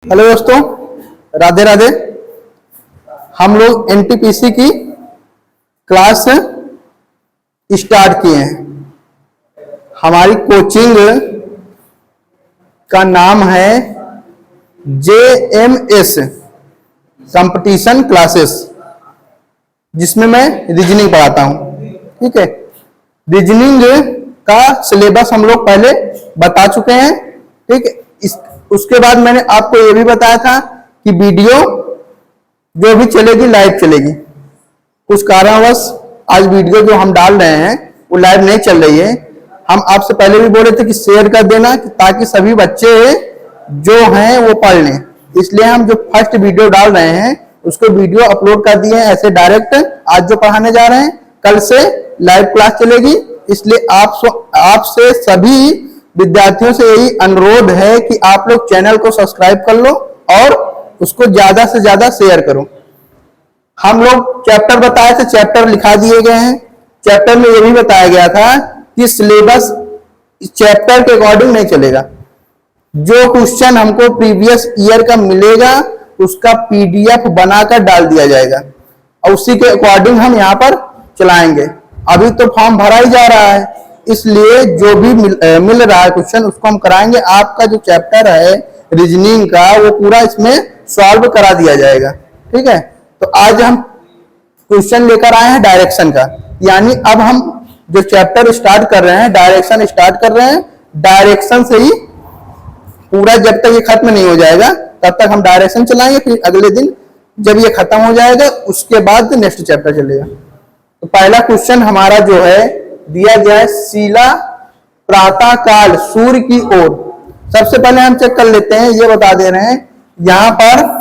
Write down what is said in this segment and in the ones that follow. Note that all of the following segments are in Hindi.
हेलो दोस्तों, राधे राधे। हम लोग एनटीपीसी की क्लास स्टार्ट किए हैं। हमारी कोचिंग का नाम है JMS कंपटीशन क्लासेस, जिसमें मैं रीजनिंग पढ़ाता हूं। ठीक है, रीजनिंग का सिलेबस हम लोग पहले बता चुके हैं। ठीक है, उसके बाद मैंने आपको ये भी बताया था कि वीडियो जो भी चलेगी लाइव चलेगी। कुछ कारणवश आज वीडियो जो हम डाल रहे हैं वो लाइव नहीं चल रही है। हम आपसे पहले भी बोले थे कि शेयर कर देना ताकि सभी बच्चे जो हैं वो पढ़ लें। इसलिए हम जो फर्स्ट वीडियो डाल रहे हैं उसको वीडियो अपलोड कर दिए हैं ऐसे डायरेक्ट। आज जो पढ़ाने जा रहे हैं कल से लाइव क्लास चलेगी। इसलिए आपसे सभी विद्यार्थियों से यही अनुरोध है कि आप लोग चैनल को सब्सक्राइब कर लो और उसको ज्यादा से ज्यादा शेयर करो। हम लोग चैप्टर बताए थे, चैप्टर लिखा दिए गए हैं। चैप्टर में ये भी बताया गया था कि सिलेबस चैप्टर के अकॉर्डिंग नहीं चलेगा। जो क्वेश्चन हमको प्रीवियस ईयर का मिलेगा उसका PDF बनाकर डाल दिया जाएगा और उसी के अकॉर्डिंग हम यहाँ पर चलाएंगे। अभी तो फॉर्म भरा ही जा रहा है, इसलिए जो भी मिल रहा है क्वेश्चन उसको हम कराएंगे। आपका जो चैप्टर है रीजनिंग का वो पूरा इसमें सॉल्व करा दिया जाएगा। ठीक है, तो आज हम क्वेश्चन लेकर आए हैं डायरेक्शन का। यानी अब हम जो चैप्टर स्टार्ट कर रहे हैं, डायरेक्शन स्टार्ट कर रहे हैं। डायरेक्शन से ही पूरा जब तक ये खत्म नहीं हो जाएगा तब तक हम डायरेक्शन चलाएंगे। फिर अगले दिन जब ये खत्म हो जाएगा उसके बाद नेक्स्ट चैप्टर चलेगा। तो पहला क्वेश्चन हमारा जो है दिया गया है, शिला प्रातः काल सूर्य की ओर। सबसे पहले हम चेक कर लेते हैं, ये बता दे रहे हैं यहां पर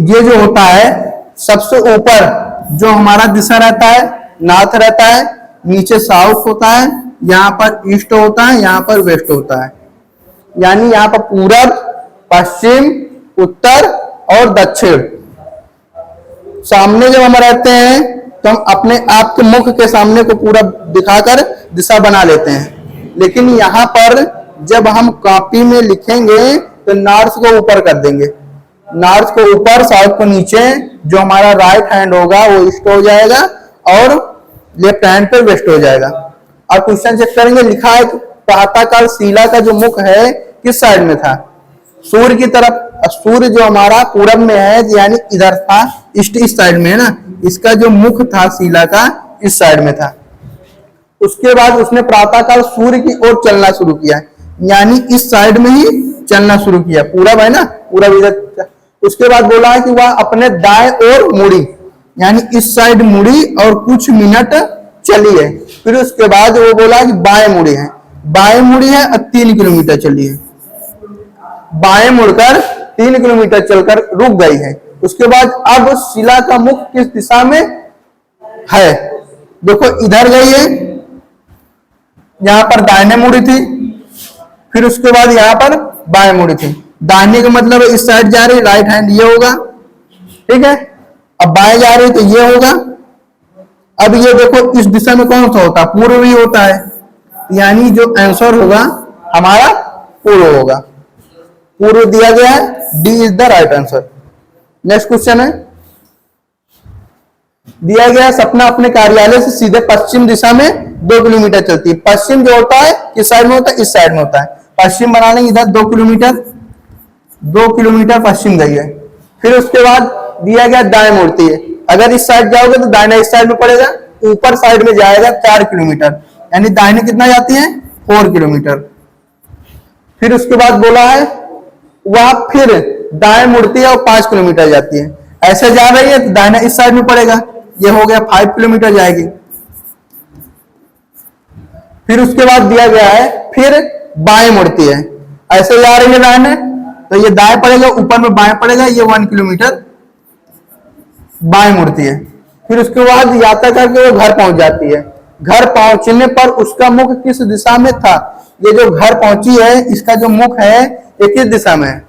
ये जो होता है सबसे ऊपर जो हमारा दिशा रहता है नॉर्थ रहता है, नीचे साउथ होता है, यहाँ पर ईस्ट होता है, यहाँ पर वेस्ट होता है। यानी यहाँ पर पूरब, पश्चिम, उत्तर और दक्षिण। सामने जब हम रहते हैं तो हम अपने आप के मुख के सामने को पूरा दिखाकर दिशा बना लेते हैं। लेकिन यहाँ पर जब हम कॉपी में लिखेंगे तो नॉर्थ को ऊपर कर देंगे, नॉर्थ को ऊपर, साउथ को नीचे। जो हमारा राइट हैंड होगा वो ईस्ट हो जाएगा और लेफ्ट हैंड पे वेस्ट हो जाएगा। और क्वेश्चन चेक करेंगे, लिखा है प्रातःकाल शिला का जो मुख है किस साइड में था? सूर्य की तरफ। सूर्य जो हमारा पूरब में है यानी इधर था, ईस्ट इस साइड में है ना। इसका जो मुख था शिला का इस साइड में था। उसके बाद उसने प्रातःकाल सूर्य की ओर चलना शुरू किया, यानी इस साइड में ही चलना शुरू किया। पूरब है ना, पूरब इधर। उसके बाद बोला है कि वह अपने दाएं ओर मुड़ी, यानी इस साइड मुड़ी और कुछ मिनट चली है। फिर उसके बाद वो बोला कि बाएं मुड़ी है, बाएं मुड़ी है और 3 किलोमीटर चली है। बाएं मुड़कर 3 किलोमीटर चलकर रुक गई है। उसके बाद अब शिला का मुख किस दिशा में है? देखो इधर गई है, यहां पर दाहिने मुड़ी थी, फिर उसके बाद यहां पर बाएं मुड़ी थी। दाहिने का मतलब इस साइड जा रही, राइट हैंड ये होगा। ठीक है, अब बाएं जा रही तो ये होगा। अब ये देखो इस दिशा में कौन सा होता है? पूर्व ही होता है, यानी जो आंसर होगा हमारा पूर्व होगा। पूर्व दिया गया है, D is the right answer. Next question है, दिया गया सपना अपने कार्यालय से सीधे पश्चिम दिशा में 2 किलोमीटर चलती है। पश्चिम जो होता है किस साइड में होता है? इस साइड में होता है। पश्चिम बना लेंगे, इधर 2 किलोमीटर पश्चिम गई है। फिर उसके बाद दिया गया दाएं मुड़ती है। अगर इस साइड जाओगे तो दाहिना इस साइड में पड़ेगा, ऊपर साइड में जाएगा 4 किलोमीटर, यानी दाहिने कितना जाती है? 4 किलोमीटर। फिर उसके बाद बोला है वह फिर दाएं मुड़ती है और 5 किलोमीटर जाती है। ऐसे जा रही है तो दाहिना इस साइड में पड़ेगा, ये हो गया 5 किलोमीटर जाएगी। फिर उसके बाद दिया गया है फिर बाएं मुड़ती है, ऐसे जा रही है दाहिने तो ये दाएं पड़ेगा, ऊपर में बाएं पड़ेगा, ये 1 किलोमीटर बाएं मुड़ती है। फिर उसके बाद यात्रा करके वो घर पहुंच जाती है। घर पहुंचने पर उसका मुख किस दिशा में था? ये जो घर पहुंची है इसका जो मुख है ये किस दिशा में है?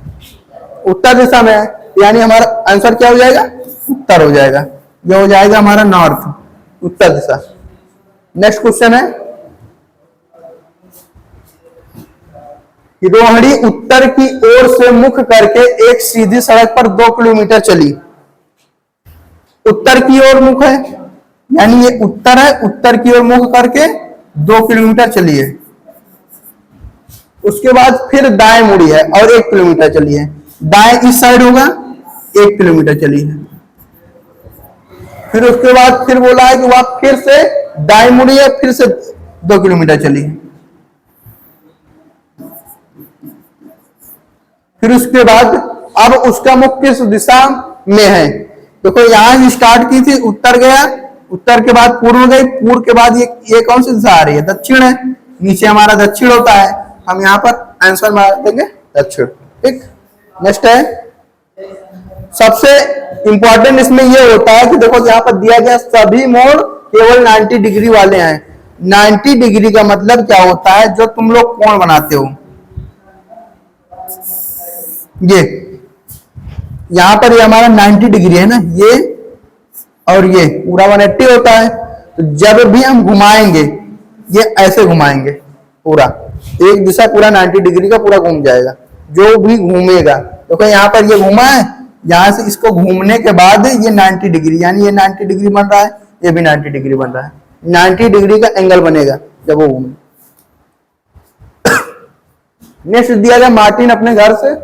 उत्तर दिशा में है, यानी हमारा आंसर क्या हो जाएगा? उत्तर हो जाएगा। ये हो जाएगा हमारा नॉर्थ, उत्तर दिशा। नेक्स्ट क्वेश्चन है, रोहिणी उत्तर की ओर से मुख करके एक सीधी सड़क पर 2 किलोमीटर चली। उत्तर की ओर मुख है, यानी ये उत्तर है, उत्तर की ओर मुख करके 2 किलोमीटर चली है। उसके बाद फिर दाएं मुड़ी है और 1 किलोमीटर चली है। दाएं इस साइड होगा, 1 किलोमीटर चली है। फिर उसके बाद फिर बोला है कि वह फिर से दाएं मुड़ी है, फिर से 2 किलोमीटर चली है। फिर उसके बाद अब उसका मुख किस दिशा में है? देखो यहां स्टार्ट की थी, उत्तर गया, उत्तर के बाद पूर्व गई, पूर्व के बाद ये कौन सी दिशा आ रही है? दक्षिण है। नीचे हमारा दक्षिण होता है, हम यहाँ पर आंसर मार देंगे दक्षिण। ठीक, नेक्स्ट है, सबसे इंपॉर्टेंट इसमें ये होता है कि देखो यहाँ पर दिया गया सभी मोड़ केवल 90 डिग्री वाले हैं। 90 डिग्री का मतलब क्या होता है? जो तुम लोग कोण बनाते हो, ये यहां पर ये हमारा 90 डिग्री है ना, ये और ये पूरा 180 होता है। तो जब भी हम घुमाएंगे ये ऐसे घुमाएंगे, पूरा एक दिशा पूरा 90 डिग्री का पूरा घूम जाएगा। जो भी घूमेगा, देखो यहाँ पर ये घूमा है, यहां से इसको घूमने के बाद ये 90 डिग्री, यानी ये 90 डिग्री बन रहा है, ये भी 90 डिग्री बन रहा है। 90 डिग्री का एंगल बनेगा जब वो घूमे। नेक्स्ट दिया गया, मार्टिन अपने घर से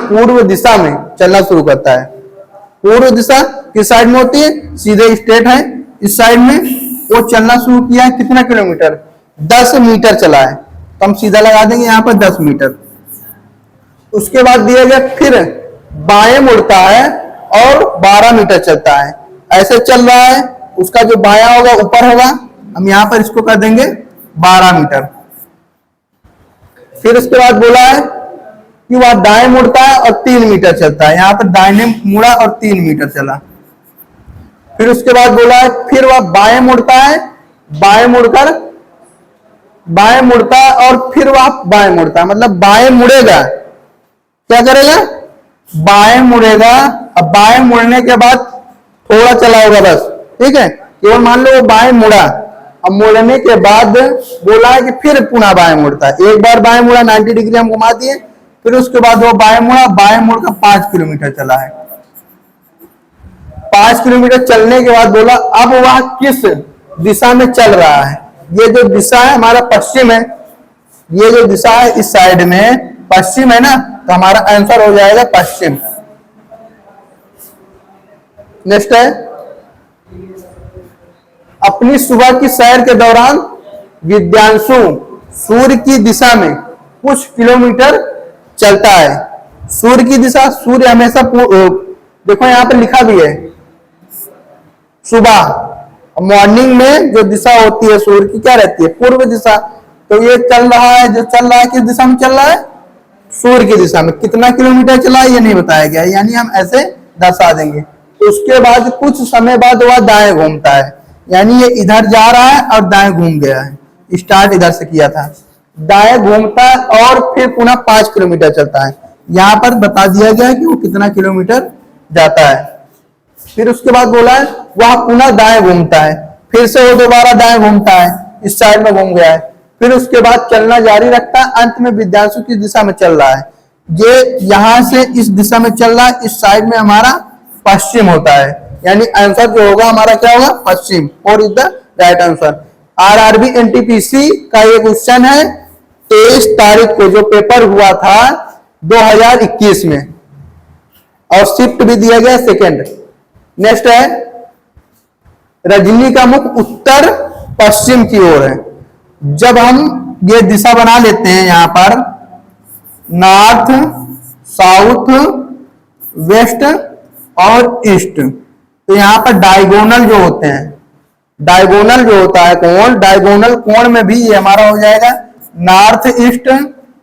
पूर्व दिशा में चलना शुरू करता है। पूर्व दिशा किस साइड में होती है? सीधे स्ट्रेट है, इस साइड में वो चलना शुरू किया है। कितना किलोमीटर? 10 मीटर चला है, तो हम सीधा लगा देंगे यहाँ पर 10 मीटर। उसके बाद दिया गया फिर बाएं मुड़ता है और 12 मीटर चलता है। ऐसे चल रहा है, उसका जो बायां होगा ऊपर होगा, हम यहाँ पर इसको कर देंगे 12 मीटर। फिर उसके बाद बोला है कि वह दाएं मुड़ता है और 3 मीटर चलता है। यहाँ पर दाहिने मुड़ा और 3 मीटर चला। फिर उसके बाद बोला है फिर वह बाएं मुड़ता है, बाएं मुड़कर बाएं मुड़ता है और फिर वह बाएं मुड़ता है, मतलब बाएं मुड़ेगा, क्या करेगा? बाएं मुड़ेगा। अब बाएं मुड़ने के बाद थोड़ा चला होगा बस, ठीक है, केवल मान लो वो बाएं मुड़ा। अब मुड़ने के बाद बोला है कि फिर पुनः बाएं मुड़ता है। एक बार बाएं मुड़ा, 90 डिग्री हम घुमा दिए, फिर उसके बाद वो बाएं मुड़ा, बाएं मुड़कर 5 किलोमीटर चला है। 5 किलोमीटर चलने के बाद बोला अब वह किस दिशा में चल रहा है? ये जो दिशा है हमारा पश्चिम है, ये जो दिशा है इस साइड में पश्चिम है ना, तो हमारा आंसर हो जाएगा पश्चिम। नेक्स्ट है, अपनी सुबह की सैर के दौरान विद्यांशु सूर्य की दिशा में कुछ किलोमीटर चलता है। सूर्य की दिशा, सूर्य हमेशा देखो यहां पर लिखा भी है सुबह, मॉर्निंग में जो दिशा होती है सूर्य की क्या रहती है? पूर्व दिशा। तो ये चल रहा है, जो चल रहा है किस दिशा में चल रहा है? सूर्य की दिशा में। कितना किलोमीटर चला है ये नहीं बताया गया, यानी हम ऐसे दर्शा देंगे। तो उसके बाद कुछ समय बाद वह दाएं घूमता है, यानी ये इधर जा रहा है और दाएं घूम गया है। स्टार्ट इधर से किया था, दाएं घूमता है और फिर पुनः 5 किलोमीटर चलता है। यहां पर बता दिया गया है कि वो कितना किलोमीटर जाता है। फिर उसके बाद बोला है वह पुनः दाएं घूमता है, फिर से वो दोबारा दाएं घूमता है, इस साइड में घूम गया है। फिर उसके बाद चलना जारी रखता है, अंत में विद्यांशु की दिशा में चल रहा है। ये यहां से इस दिशा में चल रहा है, इस साइड में हमारा पश्चिम होता है, यानी आंसर जो होगा हमारा क्या होगा? पश्चिम। और is the right answer. RRB NTPC का ये क्वेश्चन है 23 तारीख को, जो पेपर हुआ था 2021 में, और शिफ्ट भी दिया गया सेकेंड। नेक्स्ट है, रजनी का मुख उत्तर पश्चिम की ओर है। जब हम ये दिशा बना लेते हैं यहां पर नॉर्थ, साउथ, वेस्ट और ईस्ट, तो यहां पर डायगोनल जो होते हैं, डायगोनल जो होता है कोण, डायगोनल कोण में भी ये हमारा हो जाएगा नॉर्थ ईस्ट,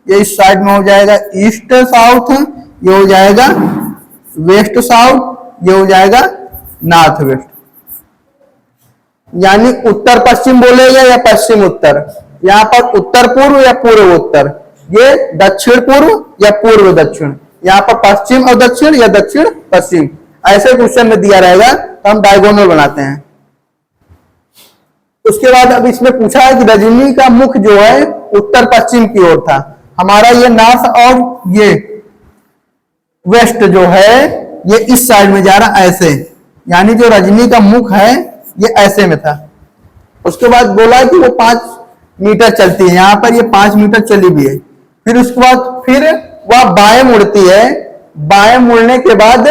ये इस साइड में हो जाएगा ईस्ट साउथ, ये हो जाएगा वेस्ट साउथ, ये हो जाएगा नॉर्थ वेस्ट। यानी उत्तर पश्चिम बोलेगा या पश्चिम उत्तर। यहाँ पर उत्तर पूर्व या पूर्व उत्तर, ये दक्षिण पूर्व या पूर्व दक्षिण, यहाँ पर पश्चिम और दक्षिण या दक्षिण पश्चिम। ऐसे क्वेश्चन में दिया रहेगा तो हम डायगोनल बनाते हैं। उसके बाद अब इसमें पूछा है कि रजनी का मुख जो है उत्तर पश्चिम की ओर था, हमारा ये नॉर्थ और ये वेस्ट जो है ये इस साइड में जा रहा ऐसे, यानी जो रजनी का मुख है ये ऐसे में था। उसके बाद बोला कि वो 5 मीटर चलती है, यहां पर ये 5 मीटर चली भी है। फिर उसके बाद फिर वह बाएं मुड़ती है, बाएं मुड़ने के बाद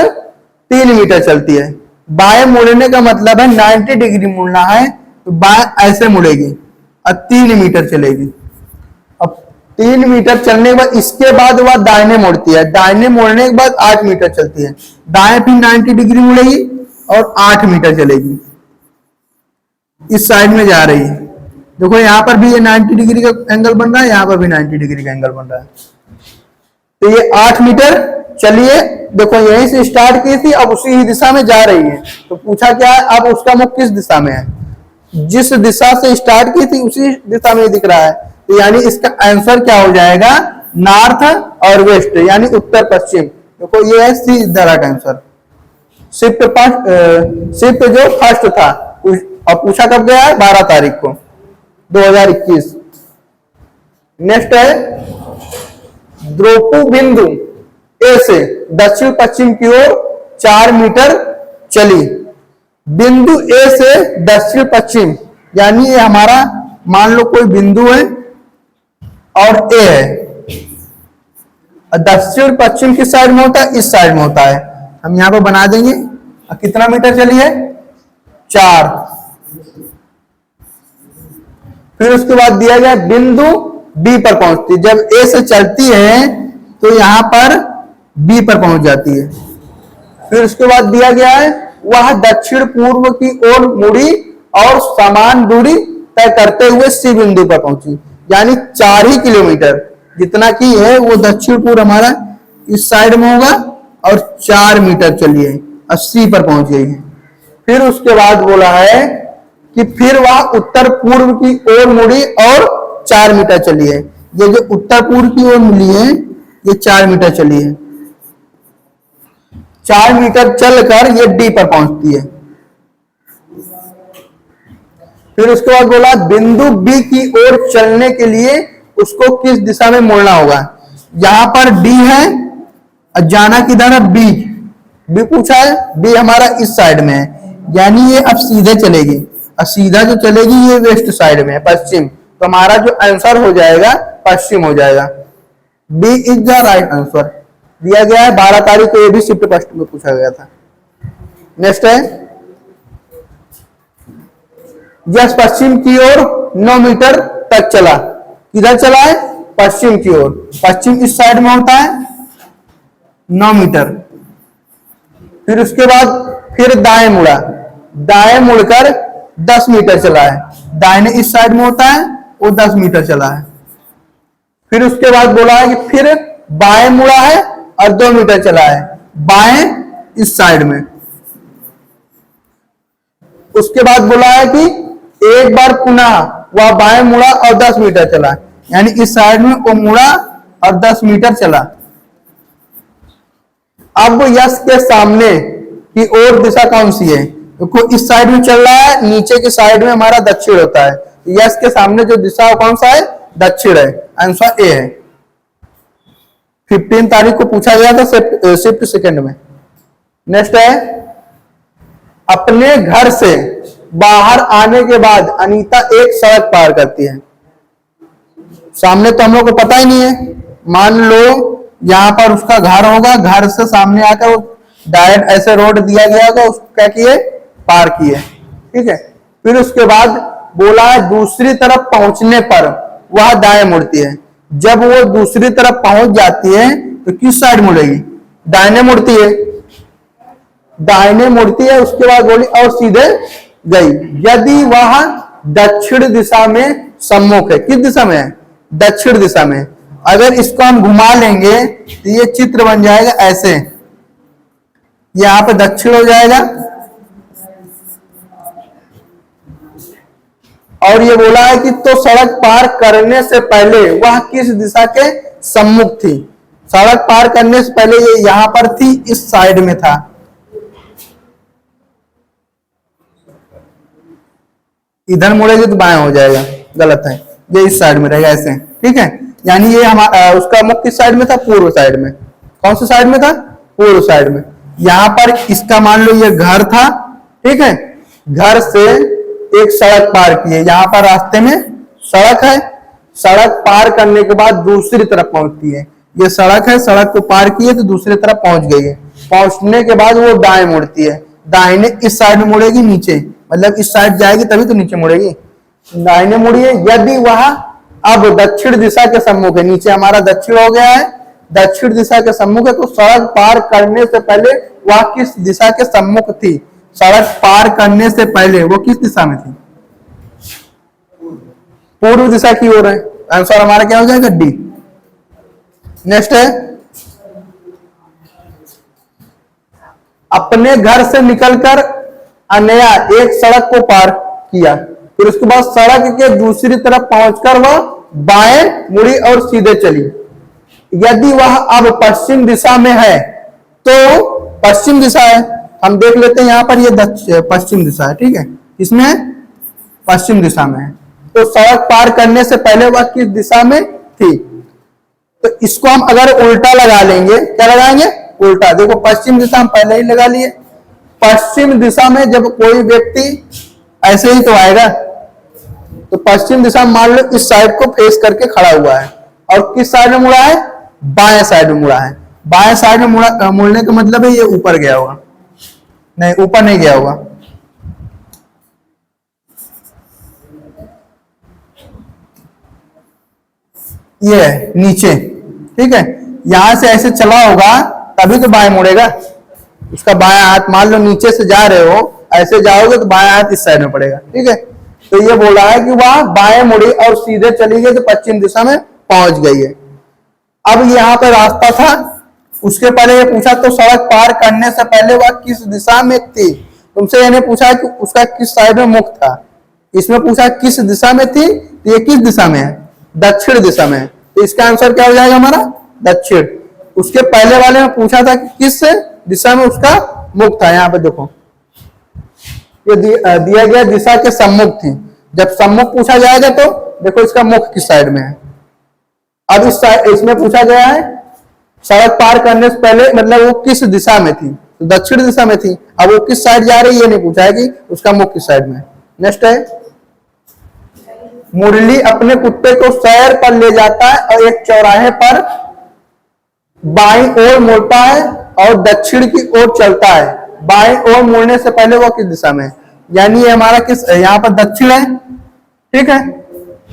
3 मीटर चलती है। बाएं मुड़ने का मतलब है 90 डिग्री मुड़ना है, तो बाएं ऐसे मुड़ेगी और 3 मीटर चलेगी। अब 3 मीटर चलने के बाद इसके बाद वह दाहिने मुड़ती है, दाहिने मुड़ने के बाद 8 मीटर चलती है, दाएं फिर 90 डिग्री मुड़ेगी और 8 मीटर चलेगी, इस साइड में जा रही है। देखो यहां पर भी ये 90 डिग्री का एंगल बन रहा है, यहां पर भी 90 डिग्री का एंगल बन रहा है। तो ये 8 मीटर चलिए, देखो यहीं से स्टार्ट की थी, अब उसी ही दिशा में जा रही है। तो पूछा क्या है, अब उसका मुख किस दिशा में है, जिस दिशा से स्टार्ट की थी उसी दिशा में दिख रहा है। तो यानी इसका आंसर क्या हो जाएगा, नॉर्थ और वेस्ट, यानी उत्तर पश्चिम। देखो ये है see the right answer. Shift जो फर्स्ट था और पूछा कब गया है, 12 तारीख को 2021। नेक्स्ट है द्रोपु बिंदु ए से दक्षिण पश्चिम की ओर 4 मीटर चली। बिंदु ए से दक्षिण पश्चिम, यानी ये हमारा मान लो कोई बिंदु है और ए है। दक्षिण पश्चिम किस साइड में होता है, इस साइड में होता है। हम यहां पर बना देंगे। कितना मीटर चली है, 4। फिर उसके बाद दिया गया बिंदु बी पर पहुंचती, जब ए से चलती है तो यहां पर बी पर पहुंच जाती है। फिर उसके बाद दिया गया है वह दक्षिण पूर्व की ओर मुड़ी और समान दूरी तय करते हुए सी बिंदु पर पहुंची, यानी 4 ही किलोमीटर जितना की है वो दक्षिण पूर्व हमारा इस साइड में होगा और 4 मीटर चलिए 80 पर पहुंच गई है। फिर उसके बाद बोला है कि फिर वह उत्तर पूर्व की ओर मुड़ी और 4 मीटर चली है। ये जो उत्तर पूर्व की ओर मिली है ये 4 मीटर चली है, 4 मीटर चलकर ये डी पर पहुंचती है। फिर उसके बाद बोला बिंदु बी की ओर चलने के लिए उसको किस दिशा में मुड़ना होगा। यहां पर डी है और जाना किधर है, बी। बी पूछा है, बी हमारा इस साइड में है, यानी ये अब सीधे चलेगी और सीधा जो चलेगी ये वेस्ट साइड में है, पश्चिम। तो हमारा जो आंसर हो जाएगा पश्चिम हो जाएगा। B is the right answer दिया गया है। 12 तारीख को ये भी शिफ्ट फर्स्ट में पूछा गया था। नेक्स्ट है यस पश्चिम की ओर 9 मीटर तक चला। किधर चला है, पश्चिम की ओर। पश्चिम इस साइड में होता है, 9 मीटर। फिर उसके बाद फिर दाएं मुड़ा, दाएं मुड़कर 10 मीटर चला है। दाहिने इस साइड में होता है, वो 10 मीटर चला है। फिर उसके बाद बोला है कि फिर बाएं मुड़ा है और 2 मीटर चला है, बाएं इस साइड में। उसके बाद बोला है कि एक बार पुनः वह बाएं मुड़ा और 10 मीटर चला, यानी इस साइड में वो मुड़ा और 10 मीटर चला। अब यश के सामने की ओर दिशा कौन सी है, देखो इस साइड में चल रहा है, नीचे की साइड में हमारा दक्षिण होता है। यश के सामने जो दिशा कौन सा है, दक्षिण है। आंसर ए है। 15 तारीख को पूछा गया था शिफ्ट सेकंड में। नेक्स्ट है अपने घर से बाहर आने के बाद अनीता एक सड़क पार करती है। सामने तो हम लोग को पता ही नहीं है, मान लो यहां पर उसका घर होगा, घर से सामने आकर डायरेक्ट ऐसे रोड दिया गया होगा, उसको क्या किए, पार किए। ठीक है। फिर उसके बाद बोला है दूसरी तरफ पहुंचने पर वह दाएं मुड़ती है। जब वो दूसरी तरफ पहुंच जाती है तो किस साइड मुड़ेगी, दाहिने मुड़ती है, दाहिने मुड़ती है। उसके बाद बोली और सीधे गई। यदि वह दक्षिण दिशा में सम्मुख है, किस दिशा में है, दक्षिण दिशा में। अगर इसको हम घुमा लेंगे तो ये चित्र बन जाएगा ऐसे, यहां पे दक्षिण हो जाएगा। और ये बोला है कि तो सड़क पार करने से पहले वह किस दिशा के सम्मुख थी। सड़क पार करने से पहले ये यहां पर थी, इस साइड में था। इधर मुड़ेगी तो बाएं हो जाएगा, गलत है, ये इस साइड में रहेगा ऐसे, ठीक है। यानी ये हमारा उसका मुख किस साइड में था, पूर्व साइड में। कौन सी साइड में था, पूर्व साइड में। यहां पर इसका मान लो ये घर था, ठीक है, घर से एक सड़क पार की है, यहां पर रास्ते में सड़क है, सड़क पार करने के बाद दूसरी तरफ पहुंचती है, ये सड़क है, सड़क को पार की है तो दूसरी तरफ पहुंच गई है। पहुंचने के बाद वो दाएं मुड़ती है, दाहिने इस साइड में मुड़ेगी नीचे, मतलब इस साइड जाएगी तभी तो नीचे मुड़ेगी, दाहिने मुड़ी है। यदि वह अब दक्षिण दिशा के सम्मुख है, नीचे हमारा दक्षिण हो गया है, दक्षिण दिशा के सम्मुख है, तो सड़क पार करने से पहले वह किस दिशा के सम्मुख थी, सड़क पार करने से पहले वो किस दिशा में थी, पूर्व दिशा की ओर है। आंसर हमारा क्या हो जाएगा, डी। नेक्स्ट है, अपने घर से निकलकर अनया एक सड़क को पार किया, फिर उसके बाद सड़क के दूसरी तरफ पहुंचकर वह बाएं मुड़ी और सीधे चली। यदि वह अब पश्चिम दिशा में है, तो पश्चिम दिशा है, हम देख लेते हैं यहां पर ये पश्चिम दिशा है, ठीक है, इसमें पश्चिम दिशा में है, तो सड़क पार करने से पहले वह किस दिशा में थी। तो इसको हम अगर उल्टा लगा लेंगे, क्या लगाएंगे, उल्टा। देखो पश्चिम दिशा हम पहले ही लगा लिए, पश्चिम दिशा में जब कोई व्यक्ति ऐसे ही तो आएगा, तो पश्चिम दिशा में मान लो इस साइड को फेस करके खड़ा हुआ है, और किस साइड में मुड़ा है, बाएं साइड में मुड़ा है। बाएं साइड में मुड़ने का मतलब है ये ऊपर गया होगा, नहीं ऊपर नहीं गया होगा, ये है नीचे, ठीक है। यहां से ऐसे चला होगा तभी तो बाएं मुड़ेगा, उसका बायां हाथ मान लो नीचे से जा रहे हो, ऐसे जाओगे तो बायां हाथ इस साइड में पड़ेगा, ठीक है। तो ये बोला है कि वह बाएं मुड़ी और सीधे चली गई तो पश्चिम दिशा में पहुंच गई है। अब यहाँ पे रास्ता था, उसके पहले ये पूछा तो सड़क पार करने से पहले वह किस दिशा में थी। तुमसे यानी पूछा कि उसका किस साइड में मुख था, इसमें पूछा किस दिशा में थी, तो ये किस दिशा में है, दक्षिण दिशा में है, तो इसका आंसर क्या हो जाएगा हमारा, दक्षिण। उसके पहले वाले में पूछा था कि किस दिशा में उसका मुख था, यहाँ पे देखो ये दिया गया दिशा के सम्मुख थी। जब सम्मुख पूछा जाएगा तो देखो इसका मुख किस साइड में है। अब इसमें पूछा गया है सड़क पार करने से पहले मतलब वो किस दिशा में थी, तो दक्षिण दिशा में थी। अब वो किस साइड जा रही है ये नहीं पूछा है कि उसका मुख किस साइड में है। नेक्स्ट है, मुरली अपने कुत्ते को सैर पर ले जाता है और एक चौराहे पर बाईं ओर मुड़ता है और दक्षिण की ओर चलता है। बाईं ओर मुड़ने से पहले वो किस दिशा में है, यानी ये हमारा किस, यहाँ पर दक्षिण है, ठीक है।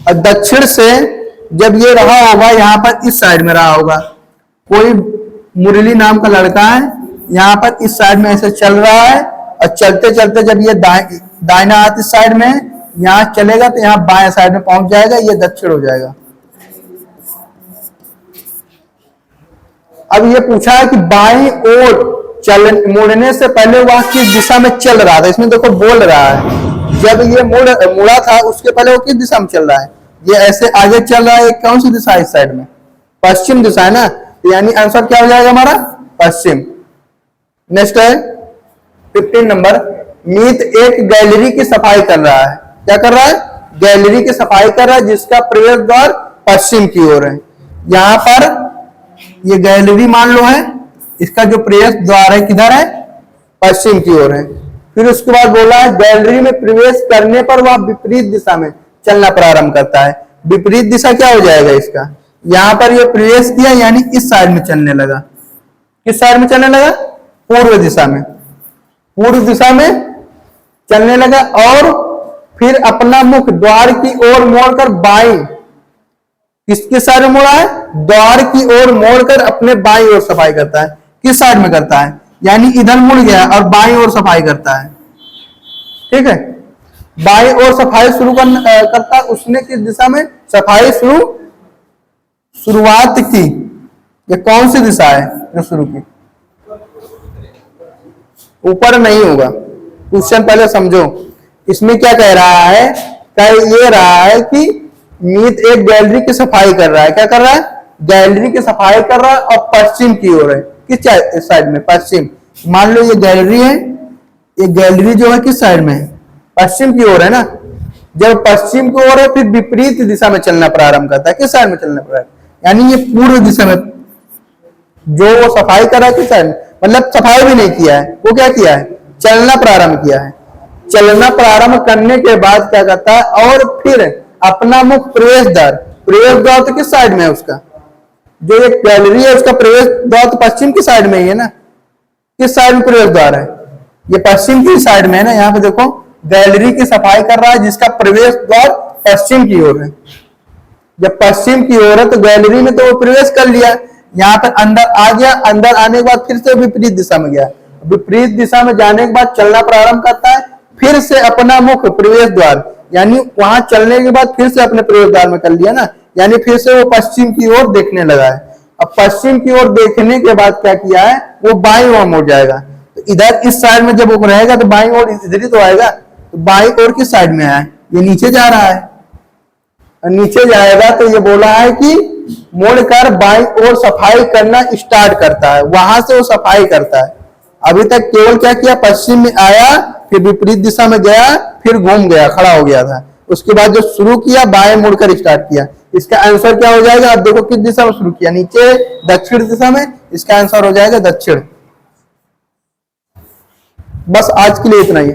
और दक्षिण से जब ये रहा होगा यहाँ पर इस साइड में रहा होगा, कोई मुरली नाम का लड़का है यहाँ पर इस साइड में ऐसे चल रहा है, और चलते चलते जब ये दाहिना हाथ इस साइड में है, यहाँ चलेगा तो यहाँ बाएं साइड में पहुंच जाएगा, ये दक्षिण हो जाएगा। अब ये पूछा है कि बाईं ओर मुड़ने से पहले वह किस दिशा में चल रहा था। इसमें देखो बोल रहा है जब ये मुड़ा था उसके पहले वो किस दिशा में चल रहा है, ये ऐसे आगे चल रहा है, कौन सी दिशा है, इस साइड में पश्चिम दिशा है ना, तो यानी आंसर क्या हो जाएगा हमारा, पश्चिम। नेक्स्ट है 15 नंबर, मीत एक गैलरी की सफाई कर रहा है। क्या कर रहा है, गैलरी की सफाई कर रहा है जिसका प्रवेश द्वार पश्चिम की ओर है। यहाँ पर ये गैलरी मान लो है, इसका जो प्रवेश द्वार है किधर है, पश्चिम की ओर है। फिर उसके बाद बोला है गैलरी में प्रवेश करने पर वह विपरीत दिशा में चलना प्रारंभ करता है। विपरीत दिशा क्या हो जाएगा इसका, यहाँ पर ये प्रवेश किया यानी इस साइड में चलने लगा। किस साइड में चलने लगा, पूर्व दिशा में, पूर्व दिशा में चलने लगा। और फिर अपना मुख द्वार की ओर मोड़कर बाईं, किसके साइड में मोड़ा है, द्वार की ओर मोड़कर अपने बाईं ओर सफाई करता है। किस साइड में करता है, यानी इधर मुड़ गया और बाईं ओर सफाई करता है, ठीक है। बाईं ओर सफाई शुरू करता है। उसने किस दिशा में सफाई शुरुआत की, ये कौन सी दिशा है जो शुरू की, ऊपर नहीं होगा। क्वेश्चन पहले समझो, इसमें क्या कह रहा है, कह ये रहा है कि मीत एक गैलरी की सफाई कर रहा है। क्या कर रहा है, गैलरी की सफाई कर रहा है और पश्चिम की ओर है। किस साइड में, पश्चिम। मान लो ये गैलरी है, ये गैलरी जो है किस साइड में है, पश्चिम की ओर है ना। जब पश्चिम की ओर है फिर विपरीत दिशा में चलना प्रारंभ करता है। किस साइड में चलना प्रारंभ, यानी ये पूर्व दिशा में, जो वो सफाई कर रहा है किस साइड, मतलब सफाई भी नहीं किया है, वो क्या किया है, चलना प्रारंभ किया है। चलना प्रारंभ करने के बाद क्या करता है, और फिर अपना मुख प्रवेश द्वार तो किस साइड में है उसका, जो एक गैलरी है उसका प्रवेश द्वार तो पश्चिम की साइड में ही है ना। किस साइड में प्रवेश द्वार है, ये पश्चिम की साइड में है ना। यहाँ पे देखो गैलरी की सफाई कर रहा है जिसका प्रवेश द्वार पश्चिम की ओर है। जब पश्चिम की ओर है तो गैलरी में तो वो प्रवेश कर लिया, यहाँ पर अंदर आ गया, अंदर आने के बाद फिर से विपरीत दिशा में गया, विपरीत दिशा में जाने के बाद चलना प्रारंभ करता है, फिर से अपना मुख प्रवेश द्वार, यानी वहां चलने के बाद फिर से अपने प्रवेश द्वार में कर लिया ना, यानी फिर से वो पश्चिम की ओर देखने लगा है। अब पश्चिम की ओर देखने के बाद क्या किया है, वो बाईं ओर मुड़ जाएगा। तो इधर इस साइड में जब वो रहेगा तो बाईं ओर इधर ही तो आएगा, तो बाईं ओर किस साइड में है, ये नीचे जा रहा है, और नीचे जाएगा तो ये बोला है कि मुड़कर बाईं ओर सफाई करना स्टार्ट करता है, वहां से वो सफाई करता है। अभी तक केवल क्या किया, पश्चिम में आया, फिर विपरीत दिशा में गया, फिर घूम गया, खड़ा हो गया था। उसके बाद जो शुरू किया बाएं मुड़कर स्टार्ट किया। इसका आंसर क्या हो जाएगा, आप देखो किस दिशा में शुरू किया, नीचे दक्षिण दिशा में, इसका आंसर हो जाएगा दक्षिण। बस आज के लिए इतना ही।